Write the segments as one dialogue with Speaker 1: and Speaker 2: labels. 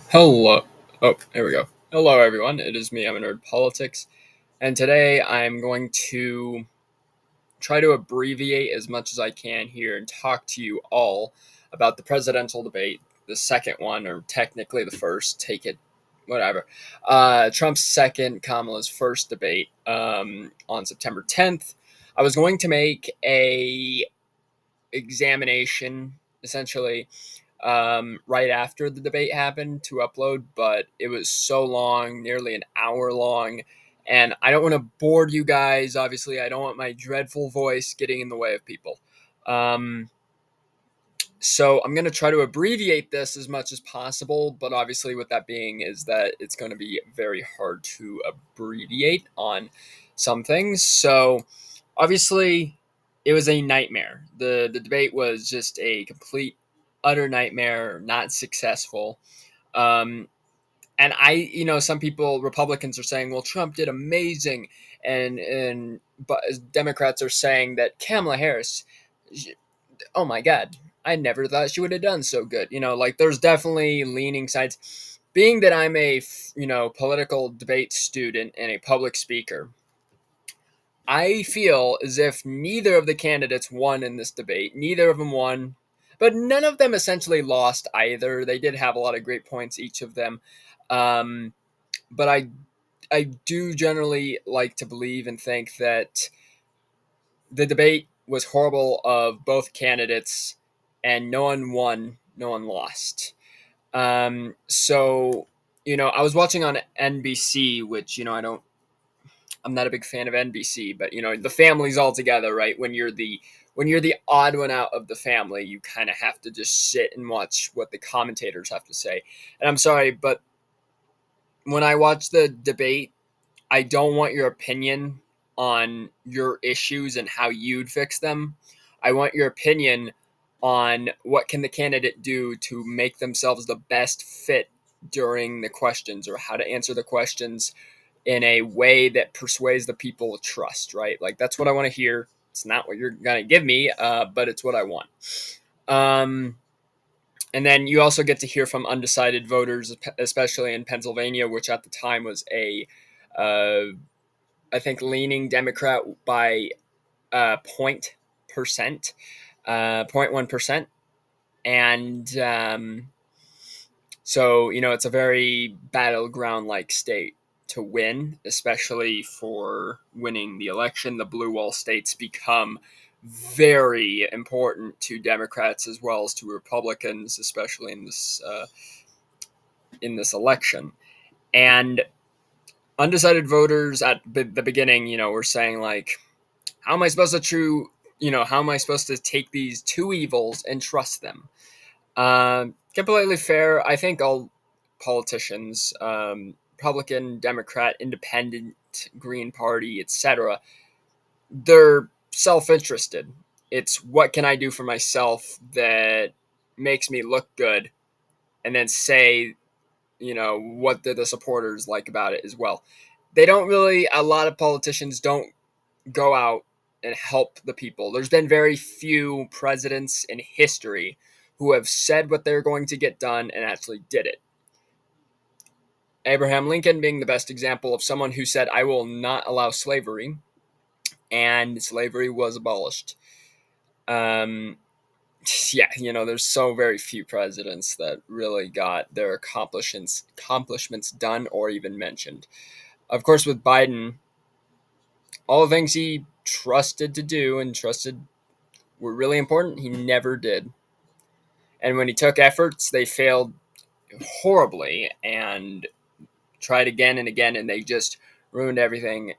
Speaker 1: Hello. Oh, there we go. Hello, everyone. It is me. I'm a nerd politics, and today I'm going to try to abbreviate as much as I can here and talk to you all about the presidential debate, the second one, or technically the first. Take it, whatever. Trump's second, Kamala's first debate on September 10th. I was going to make a examination essentially right after the debate happened to upload, but it was so long, nearly an hour long. And I don't want to bore you guys. Obviously, I don't want my dreadful voice getting in the way of people. Um, so I'm going to try to abbreviate this as much as possible, but obviously, with that being, is that it's going to be very hard to abbreviate on some things. So obviously, it was a nightmare. The debate was just a complete, utter nightmare, not successful. Um, and some people, Republicans, are saying, "Well, Trump did amazing," and but Democrats are saying that Kamala Harris, oh my god, I never thought she would have done so good. Like there's definitely leaning sides. Being that I'm a political debate student and a public speaker, I feel as if neither of the candidates won in this debate. Neither of them won, but none of them essentially lost either. They did have a lot of great points, each of them. Um, but I do generally like to believe and think that the debate was horrible of both candidates, and no one won, no one lost. So I was watching on NBC, which I'm not a big fan of NBC, but the family's all together, right? When you're the odd one out of the family, you kind of have to just sit and watch what the commentators have to say. And I'm sorry, but when I watch the debate, I don't want your opinion on your issues and how you'd fix them. I want your opinion on what can the candidate do to make themselves the best fit during the questions, or how to answer the questions in a way that persuades the people to trust, right? Like that's what I want to hear. It's not what you're going to give me, but it's what I want. Um, and then you also get to hear from undecided voters, especially in Pennsylvania, which at the time was uh, I think, leaning Democrat by 0.1%, 0.1%. And so, it's a very battleground like state to win, especially for winning the election. The blue wall states become very important to Democrats as well as to Republicans, especially in this election. And undecided voters at the beginning, were saying like, how am I supposed to how am I supposed to take these two evils and trust them? Completely fair. I think all politicians, Republican, Democrat, Independent, Green Party, etc., they're self-interested. It's what can I do for myself that makes me look good, and then say, what do the supporters like about it as well. They don't really. A lot of politicians don't go out and help the people. There's been very few presidents in history who have said what they're going to get done and actually did it. Abraham Lincoln being the best example of someone who said, I will not allow slavery, and slavery was abolished. Um, yeah, there's so very few presidents that really got their accomplishments done or even mentioned. Of course, with Biden, all the things he trusted to do and trusted were really important, he never did. And when he took efforts, they failed horribly and tried again and again, and they just ruined everything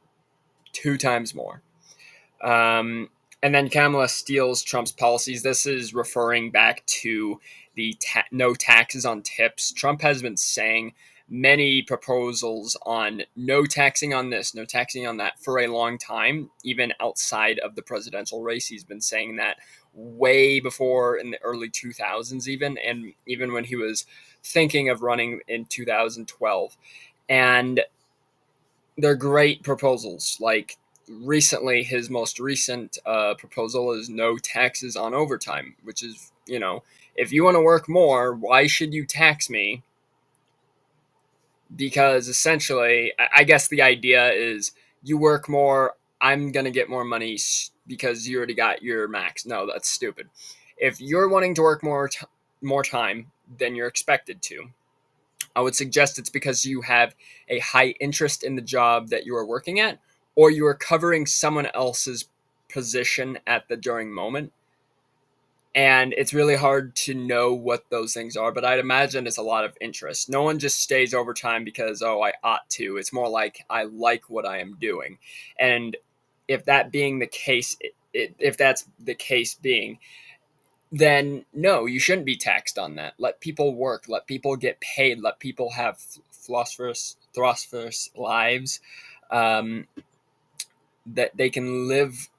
Speaker 1: two times more. And then Kamala steals Trump's policies. This is referring back to the no taxes on tips. Trump has been saying many proposals on no taxing on this, no taxing on that for a long time, even outside of the presidential race. He's been saying that way before in the early 2000s, and even when he was thinking of running in 2012. And they're great proposals. Like recently, his most recent proposal is no taxes on overtime, which is, if you want to work more, why should you tax me because essentially, I guess the idea is you work more, I'm going to get more money because you already got your max. No, that's stupid. If you're wanting to work more time than you're expected to, I would suggest it's because you have a high interest in the job that you are working at, or you are covering someone else's position at the during moment. And it's really hard to know what those things are, but I'd imagine it's a lot of interest. No one just stays overtime because, oh, I ought to. It's more like I like what I am doing. And if that being the case, if that's the case being, then no, you shouldn't be taxed on that. Let people work, let people get paid, let people have phosphorus lives, um, that they can live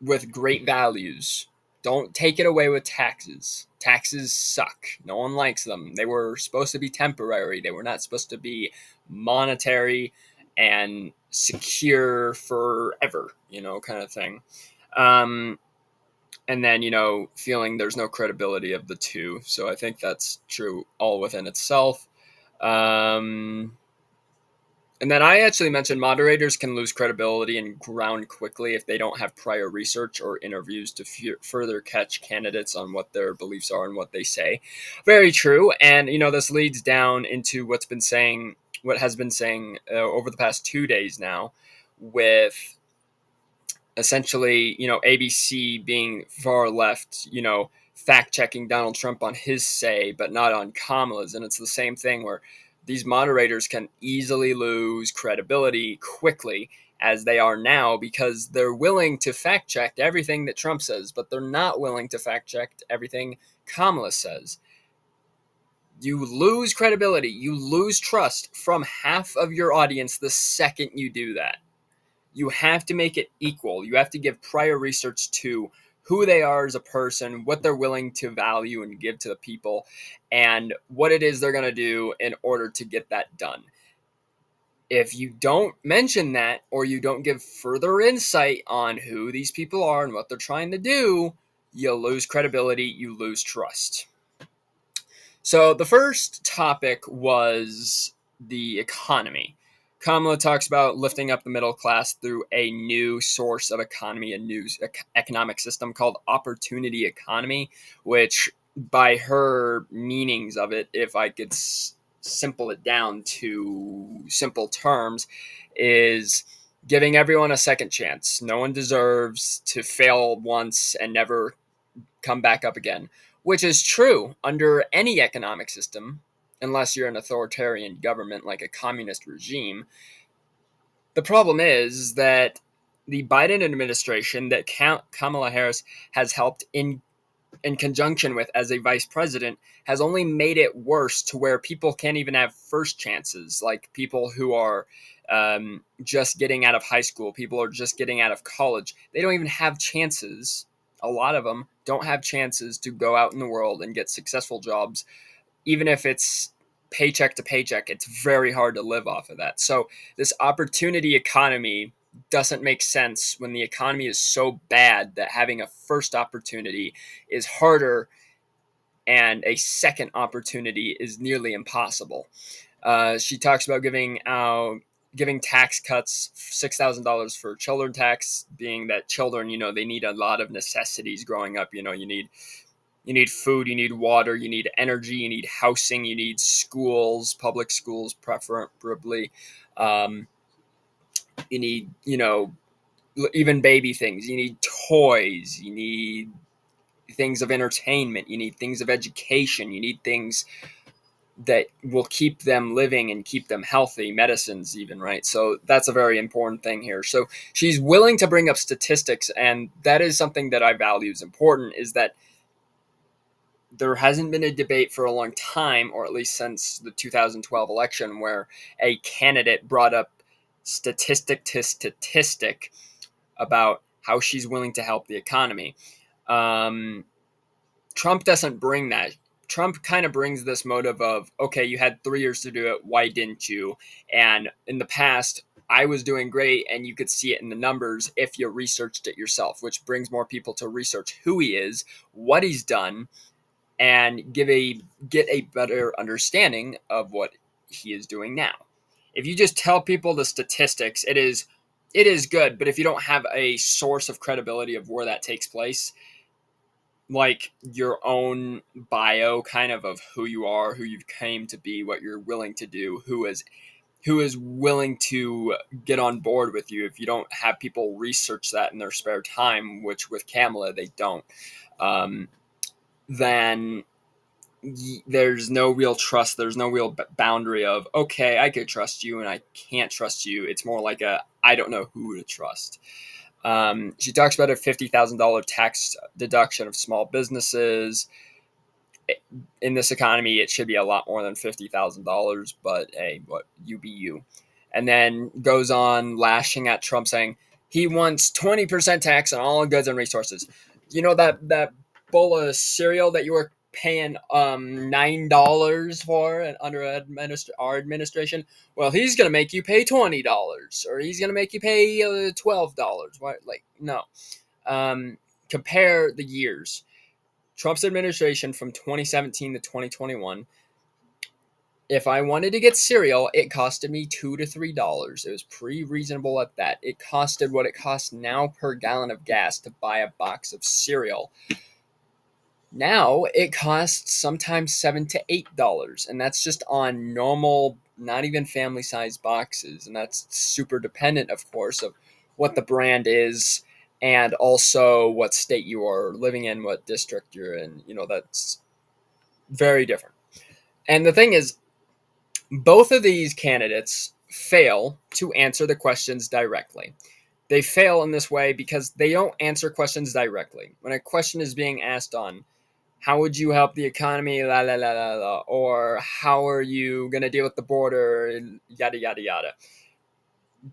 Speaker 1: with great values. Don't take it away with taxes. Taxes suck. No one likes them. They were supposed to be temporary. They were not supposed to be monetary and secure forever, kind of thing. Um, and then, feeling there's no credibility of the two. So I think that's true all within itself. Um, and then I actually mentioned moderators can lose credibility and ground quickly if they don't have prior research or interviews to further catch candidates on what their beliefs are and what they say. Very true. And, this leads down into what has been saying over the past 2 days now, with essentially, ABC being far left, fact checking Donald Trump on his say, but not on Kamala's. And it's the same thing where these moderators can easily lose credibility quickly, as they are now, because they're willing to fact check everything that Trump says, but they're not willing to fact check everything Kamala says. You lose credibility, you lose trust from half of your audience the second you do that. You have to make it equal. You have to give prior research to who they are as a person, what they're willing to value and give to the people, and what it is they're going to do in order to get that done. If you don't mention that, or you don't give further insight on who these people are and what they're trying to do, you lose credibility, you lose trust. So the first topic was the economy. Kamala talks about lifting up the middle class through a new source of economy, a new economic system called opportunity economy, which, by her meanings of it, if I could simple it down to simple terms, is giving everyone a second chance. No one deserves to fail once and never come back up again, which is true under any economic system, unless you're an authoritarian government like a communist regime. The problem is that the Biden administration that Kamala Harris has helped in conjunction with as a vice president has only made it worse, to where people can't even have first chances, like people who are just getting out of high school, people are just getting out of college. They don't even have chances. A lot of them don't have chances to go out in the world and get successful jobs. Even if it's paycheck to paycheck, it's very hard to live off of that. So this opportunity economy doesn't make sense when the economy is so bad that having a first opportunity is harder and a second opportunity is nearly impossible. She talks about giving tax cuts, $6,000 for children tax, being that children, they need a lot of necessities growing up. You need food, you need water, you need energy, you need housing, you need schools, public schools preferably. Um, you need, even baby things. You need toys. You need things of entertainment. You need things of education. You need things that will keep them living and keep them healthy, medicines even, right? So that's a very important thing here. So she's willing to bring up statistics, and that is something that I value as important, is that there hasn't been a debate for a long time, or at least since the 2012 election, where a candidate brought up statistic to statistic about how she's willing to help the economy. Trump doesn't bring that. Trump kind of brings this motive of, okay, you had 3 years to do it. Why didn't you? And in the past, I was doing great, and you could see it in the numbers if you researched it yourself, which brings more people to research who he is, what he's done, and get a better understanding of what he is doing now. If you just tell people the statistics, it is good, but if you don't have a source of credibility of where that takes place, like your own bio kind of who you are, who you came to be, what you're willing to do, who is willing to get on board with you, if you don't have people research that in their spare time, which with Kamala they don't, then there's no real trust. There's no real boundary of, okay, I could trust you and I can't trust you. It's more like I don't know who to trust. She talks about a $50,000 tax deduction of small businesses. In this economy, it should be a lot more than $50,000, but hey, what you be you. And then goes on lashing at Trump, saying he wants 20% tax on all goods and resources. You know that bowl of cereal that you were paying $9 for under our administration? Well, he's gonna make you pay $20, or he's gonna make you pay $12. What? Like, no. Compare the years. Trump's administration from 2017 to 2021. If I wanted to get cereal, it costed me $2 to $3. It was pretty reasonable at that. It costed what it costs now per gallon of gas to buy a box of cereal. Now it costs sometimes $7 to $8, and that's just on normal, not even family-sized boxes, and that's super dependent, of course, of what the brand is, and also what state you are living in, what district you're in. That's very different. And the thing is, both of these candidates fail to answer the questions directly. They fail in this way because they don't answer questions directly. When a question is being asked on, how would you help the economy, la la la la la, or how are you going to deal with the border, yada yada yada,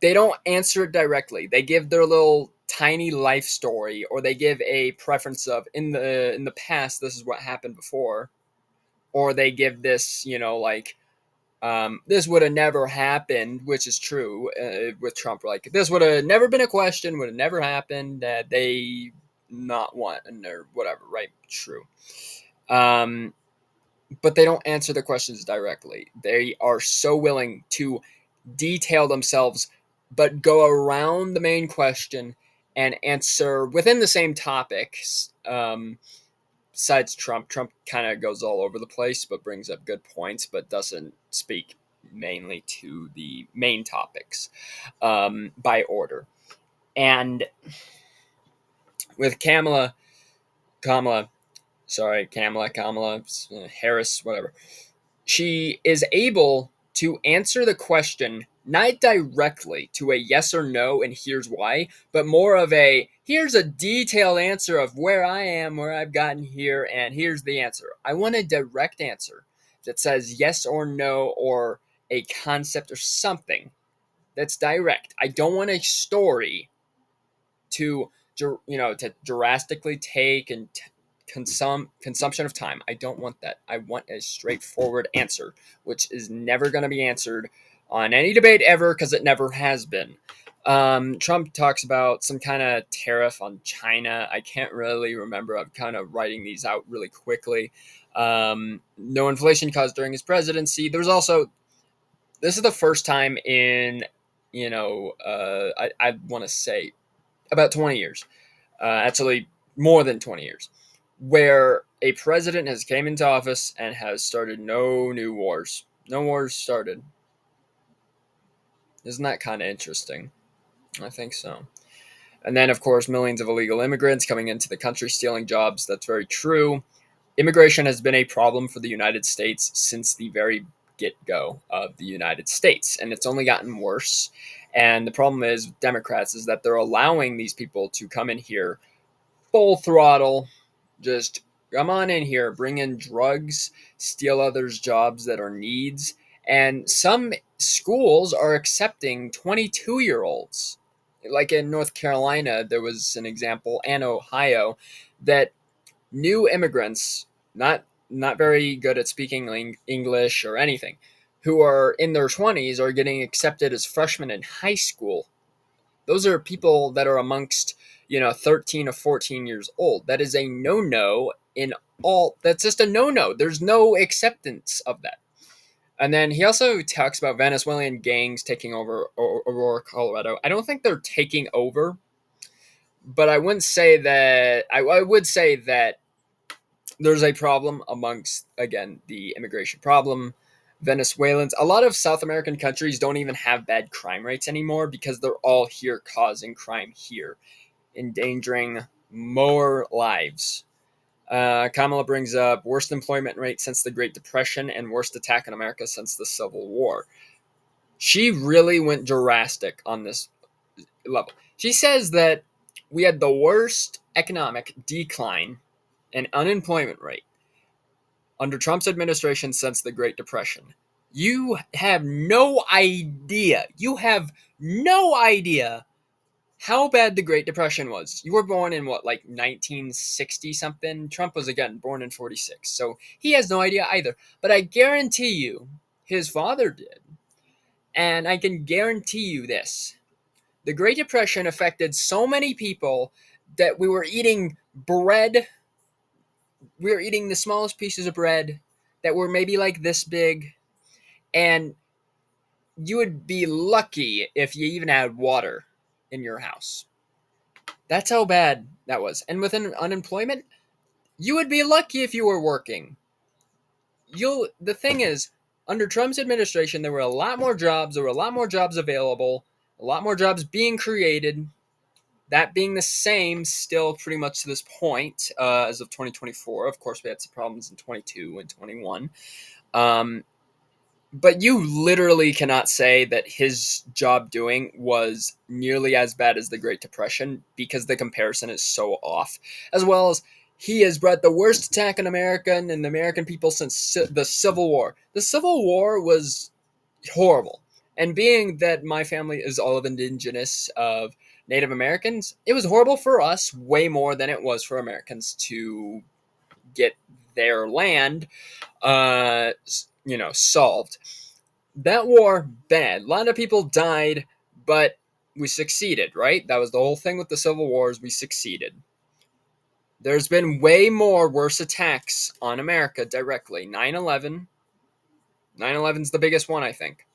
Speaker 1: they don't answer it directly. They give their little tiny life story, or they give a preference of in the past this is what happened before, or they give this, this would have never happened, which is true with Trump. Like, this would have never been a question, would have never happened, that they not want, or whatever, right? True. But they don't answer the questions directly. They are so willing to detail themselves, but go around the main question and answer within the same topics. Besides Trump kind of goes all over the place, but brings up good points, but doesn't speak mainly to the main topics by order. And with Kamala Harris, whatever, she is able to answer the question not directly to a yes or no and here's why, but more of a here's a detailed answer of where I am, where I've gotten here, and here's the answer. I want a direct answer that says yes or no, or a concept or something that's direct. I don't want a story to drastically take and consumption of time. I don't want that. I want a straightforward answer, which is never going to be answered on any debate ever, because it never has been. Trump talks about some kind of tariff on China. I can't really remember. I'm kind of writing these out really quickly. No inflation caused during his presidency. There's also, this is the first time in, I want to say about 20 years, actually more than 20 years, where a president has came into office and has started no new wars. No wars started. Isn't that kind of interesting? I think so. And then, of course, millions of illegal immigrants coming into the country stealing jobs. That's very true. Immigration has been a problem for the United States since the very get-go of the United States, and it's only gotten worse. And the problem is with Democrats is that they're allowing these people to come in here full throttle, just come on in here, bring in drugs, steal others' jobs that are needs. And some schools are accepting 22-year-olds. Like in North Carolina, there was an example, and Ohio, that new immigrants, not very good at speaking English or anything, who are in their 20s are getting accepted as freshmen in high school. Those are people that are amongst 13 or 14 years old. That is a no-no in all. That's just a no-no. There's no acceptance of that. And then he also talks about Venezuelan gangs taking over Aurora, Colorado. I don't think they're taking over, but I wouldn't say that. I would say that there's a problem amongst, again, the immigration problem. Venezuelans, a lot of South American countries don't even have bad crime rates anymore because they're all here causing crime here, endangering more lives. Kamala brings up worst employment rate since the Great Depression and worst attack in America since the Civil War. She really went drastic on this level. She says that we had the worst economic decline and unemployment rate under Trump's administration since the Great Depression. You have no idea. You have no idea how bad the Great Depression was. You were born in what, like 1960 something? Trump was, again, born in 46. So he has no idea either. But I guarantee you, his father did. And I can guarantee you this: the Great Depression affected so many people that we were eating bread. We were eating the smallest pieces of bread that were maybe like this big. And you would be lucky if you even had water in your house. That's how bad that was. And with unemployment, you would be lucky if you were working. The thing is, under Trump's administration, there were a lot more jobs. There were a lot more jobs available. A lot more jobs being created. That being the same still pretty much to this point as of 2024. Of course, we had some problems in 22 and 21. But you literally cannot say that his job doing was nearly as bad as the Great Depression because the comparison is so off. As well as he has brought the worst attack on American and the American people since the Civil War. The Civil War was horrible. And being that my family is all of indigenous of Native Americans, it was horrible for us way more than it was for Americans to get their land solved. That war, bad. A lot of people died, but we succeeded, right? That was the whole thing with the Civil Wars. We succeeded. There's been way more worse attacks on America directly. 9/11. 9/11's the biggest one, I think.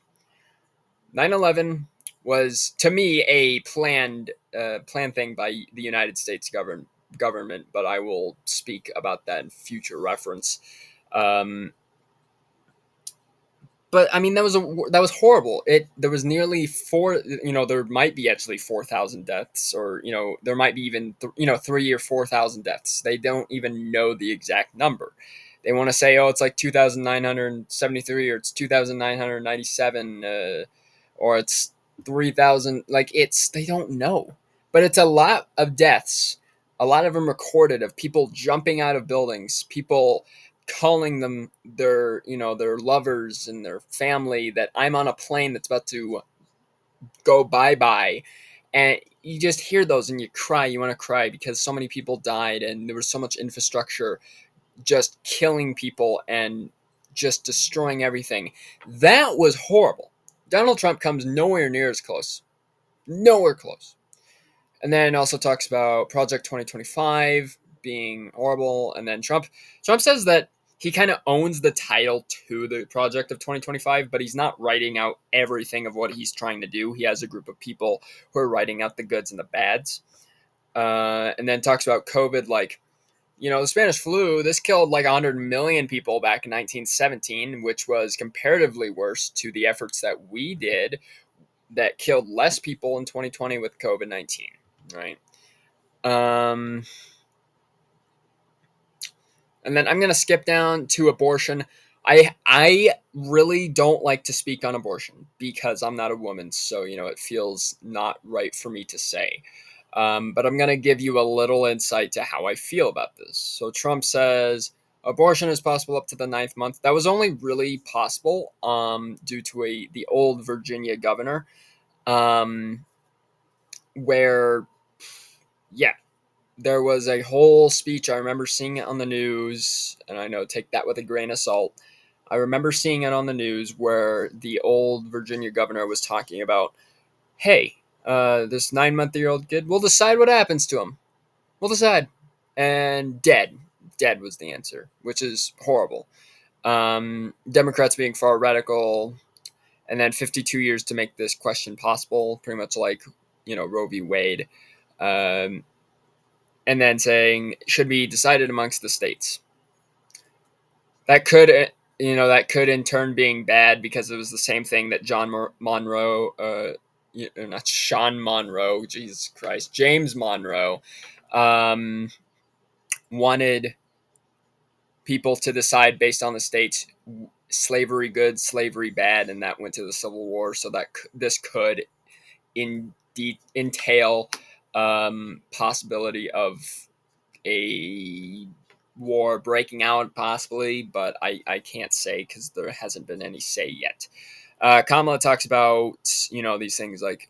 Speaker 1: 9/11 was, to me, a planned thing by the United States government, but I will speak about that in future reference. But I mean, that was horrible. There was nearly there might be actually 4,000 deaths, or there might be even 3 or 4,000 deaths. They don't even know the exact number. They want to say, oh, it's like 2,973, or it's 2,997, or it's 3,000. They don't know, but it's a lot of deaths. A lot of them recorded, of people jumping out of buildings, people calling them their lovers and their family, that I'm on a plane that's about to go bye-bye. And you just hear those and you cry. You want to cry because so many people died and there was so much infrastructure just killing people and just destroying everything. That was horrible. Donald Trump comes nowhere near as close. Nowhere close. And then also talks about Project 2025 being horrible. And then Trump says that he kind of owns the title to the project of 2025, but he's not writing out everything of what he's trying to do. He has a group of people who are writing out the goods and the bads. And then talks about COVID, the Spanish flu, this killed like 100 million people back in 1917, which was comparatively worse to the efforts that we did that killed less people in 2020 with COVID-19, right? And then I'm going to skip down to abortion. I really don't like to speak on abortion because I'm not a woman, so it feels not right for me to say. But I'm going to give you a little insight to how I feel about this. So Trump says abortion is possible up to the 9th month. That was only really possible due to the old Virginia governor, where, yeah, there was a whole speech. I remember seeing it on the news, and I know, take that with a grain of salt. I remember seeing it on the news where the old Virginia governor was talking about, hey, this 9-month-old kid, we'll decide what happens to him. We'll decide. And dead. Dead was the answer, which is horrible. Democrats being far radical, and then 52 years to make this question possible, pretty much like, Roe v. Wade. Um, and then saying should be decided amongst the states. That could, that could in turn being bad because it was the same thing that Monroe, not Sean Monroe, Jesus Christ, James Monroe, um, wanted people to decide based on the states, slavery good, slavery bad, and that went to the Civil War. So that this could indeed entail possibility of a war breaking out, possibly, but I can't say because there hasn't been any say yet. Kamala talks about, these things like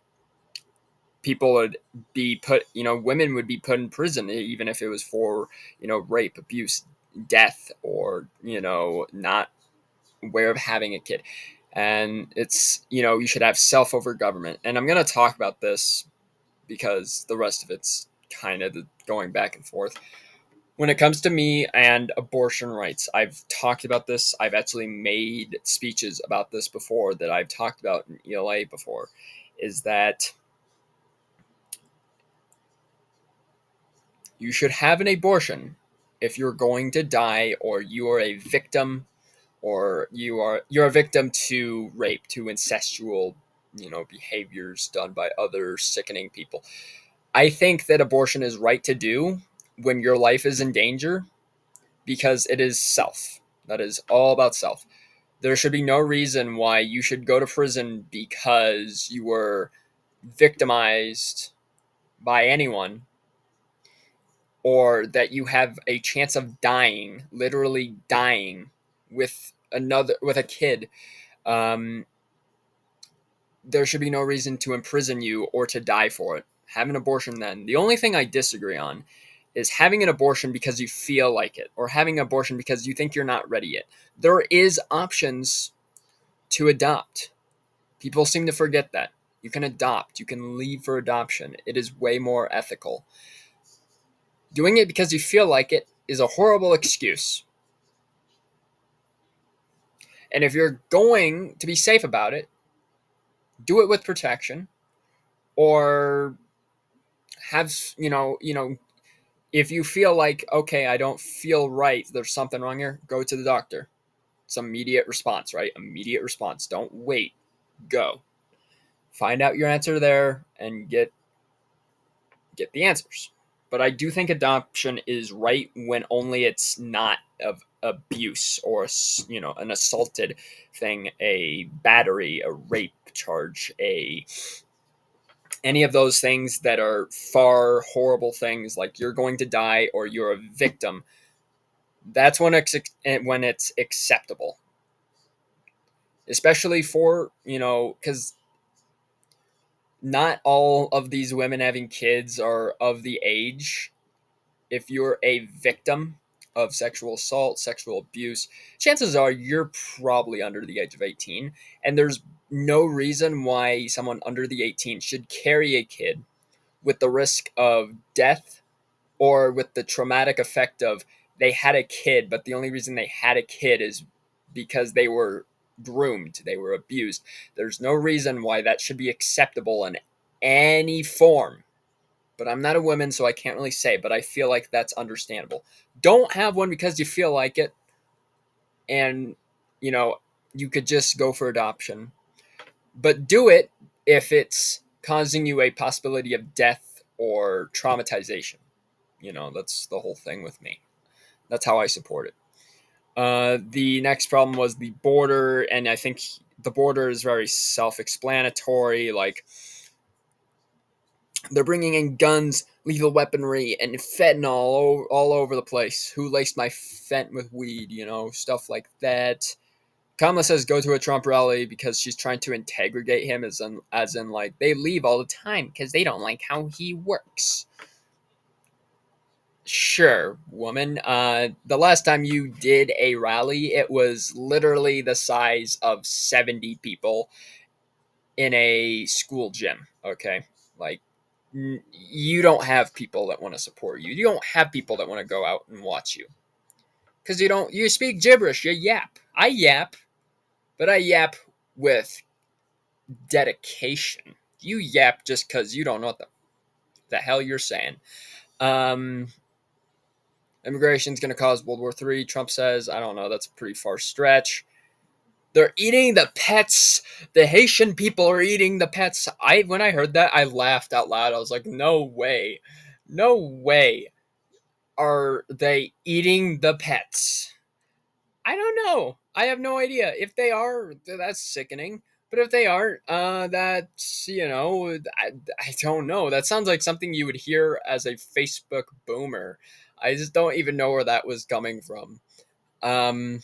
Speaker 1: people would be put, women would be put in prison even if it was for, rape, abuse, death, or, not aware of having a kid. And it's, you should have self over government. And I'm going to talk about this because the rest of it's kind of going back and forth. When it comes to me and abortion rights, I've talked about this. I've actually made speeches about this before that I've talked about in ELA before, is that you should have an abortion if you're going to die or you are a victim or you're a victim to rape, to incestual, behaviors done by other sickening people. I think that abortion is right to do when your life is in danger because it is self. That is all about self. There should be no reason why you should go to prison because you were victimized by anyone or that you have a chance of dying, literally dying with a kid. Um, there should be no reason to imprison you or to die for it. Have an abortion then. The only thing I disagree on is having an abortion because you feel like it or having an abortion because you think you're not ready yet. There is options to adopt. People seem to forget that. You can adopt, you can leave for adoption. It is way more ethical. Doing it because you feel like it is a horrible excuse. And if you're going to be safe about it, do it with protection or have, if you feel like, okay, I don't feel right, there's something wrong here, go to the doctor. It's immediate response, right? Immediate response. Don't wait. Go. Find out your answer there and get the answers. But I do think adoption is right when only it's not of abuse or, an assaulted thing, a battery, a rape charge, any of those things that are far horrible things like you're going to die or you're a victim. That's when it's acceptable, especially for, because not all of these women having kids are of the age. If you're a victim of sexual assault, sexual abuse, chances are you're probably under the age of 18. And there's no reason why someone under the 18 should carry a kid with the risk of death or with the traumatic effect of they had a kid, but the only reason they had a kid is because they were groomed, they were abused. There's no reason why that should be acceptable in any form. But I'm not a woman, so I can't really say, but I feel like that's understandable. Don't have one because you feel like it, and, you know, you could just go for adoption. But do it if it's causing you a possibility of death or traumatization. That's the whole thing with me. That's how I support it. The next problem was the border, and I think the border is very self-explanatory. Like, they're bringing in guns, lethal weaponry, and fentanyl all over the place. Who laced my fent with weed? Stuff like that. Kamala says go to a Trump rally because she's trying to integrate him, as in like they leave all the time because they don't like how he works. Sure, woman. The last time you did a rally, it was literally the size of 70 people in a school gym. Okay, like you don't have people that want to support you. You don't have people that want to go out and watch you. because you speak gibberish. You yap. I yap, but I yap with dedication. You yap just because you don't know what the hell you're saying. Um, Immigration's going to cause World War III. Trump says, I don't know. That's a pretty far stretch. They're eating the pets. The Haitian people are eating the pets. When I heard that, I laughed out loud. I was like, no way. No way are they eating the pets. I don't know. I have no idea. If they are, that's sickening. But if they aren't, that's, I don't know. That sounds like something you would hear as a Facebook boomer. I just don't even know where that was coming from. And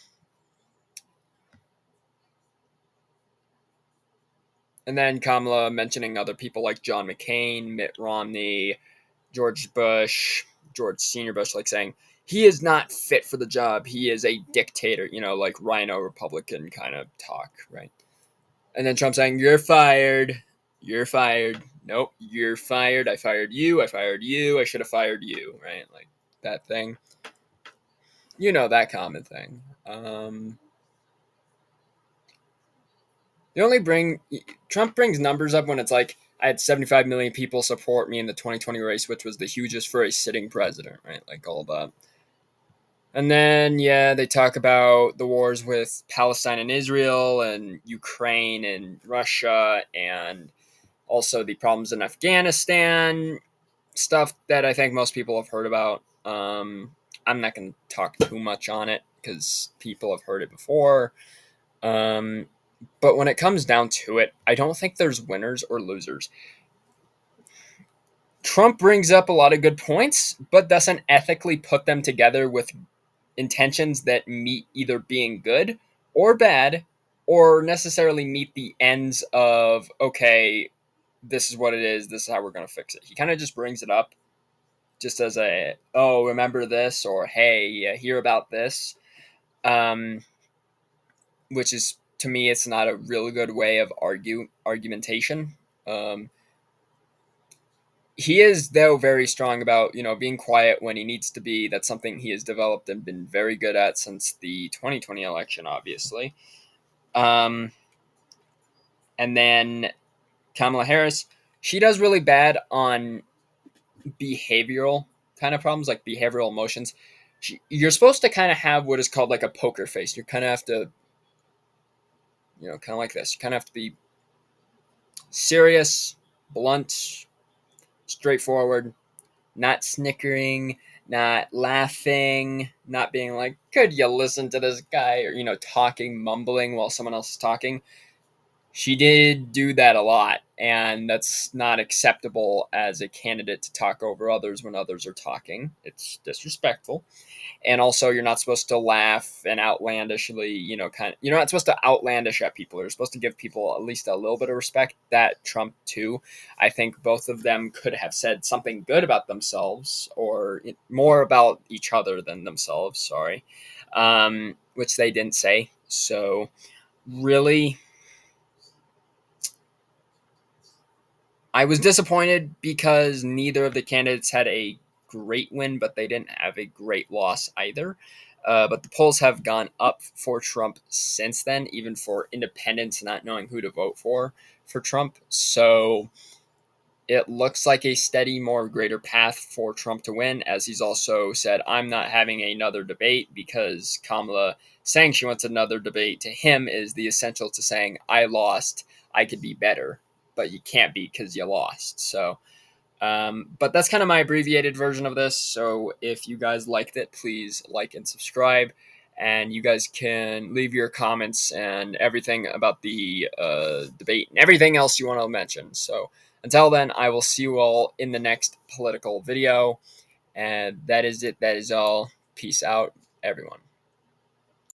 Speaker 1: then Kamala mentioning other people like John McCain, Mitt Romney, George Bush, George Senior Bush, like saying he is not fit for the job. He is a dictator, like Rhino Republican kind of talk, right? And then Trump saying, "You're fired. You're fired. Nope, you're fired. I fired you. I fired you. I should have fired you." Right? Like that thing. That common thing. Trump brings numbers up when it's like I had 75 million people support me in the 2020 race, which was the hugest for a sitting president, right? Like all that. And then, yeah, they talk about the wars with Palestine and Israel and Ukraine and Russia and also the problems in Afghanistan, stuff that I think most people have heard about. I'm not going to talk too much on it because people have heard it before. But when it comes down to it, I don't think there's winners or losers. Trump brings up a lot of good points, but doesn't ethically put them together with intentions that meet either being good or bad, or necessarily meet the ends of, okay, this is what it is, this is how we're going to fix it. He kind of just brings it up just as a, oh, remember this, or hey, hear about this, which is, to me, it's not a really good way of argumentation. He is, though, very strong about being quiet when he needs to be. That's something he has developed and been very good at since the 2020 election, obviously. Um, and then Kamala Harris, she does really bad on behavioral kind of problems, like behavioral emotions. You're supposed to kind of have what is called like a poker face. You kind of have to, kind of like this. You kind of have to be serious, blunt, straightforward, not snickering, not laughing, not being like, could you listen to this guy? Or, talking, mumbling while someone else is talking. She did do that a lot, and that's not acceptable as a candidate to talk over others when others are talking. It's disrespectful. And also, you're not supposed to laugh and outlandishly, you're not supposed to outlandish at people. You're supposed to give people at least a little bit of respect. That Trump, too. I think both of them could have said something good about themselves or more about each other than themselves, sorry, which they didn't say. So, really, I was disappointed because neither of the candidates had a great win, but they didn't have a great loss either. But the polls have gone up for Trump since then, even for independents not knowing who to vote for Trump. So it looks like a steady, more greater path for Trump to win, as he's also said, I'm not having another debate because Kamala saying she wants another debate to him is the essential to saying, I lost, I could be better, but you can't be because you lost. So, but that's kind of my abbreviated version of this. So if you guys liked it, please like and subscribe. And you guys can leave your comments and everything about the debate and everything else you want to mention. So until then, I will see you all in the next political video. And that is it. That is all. Peace out, everyone.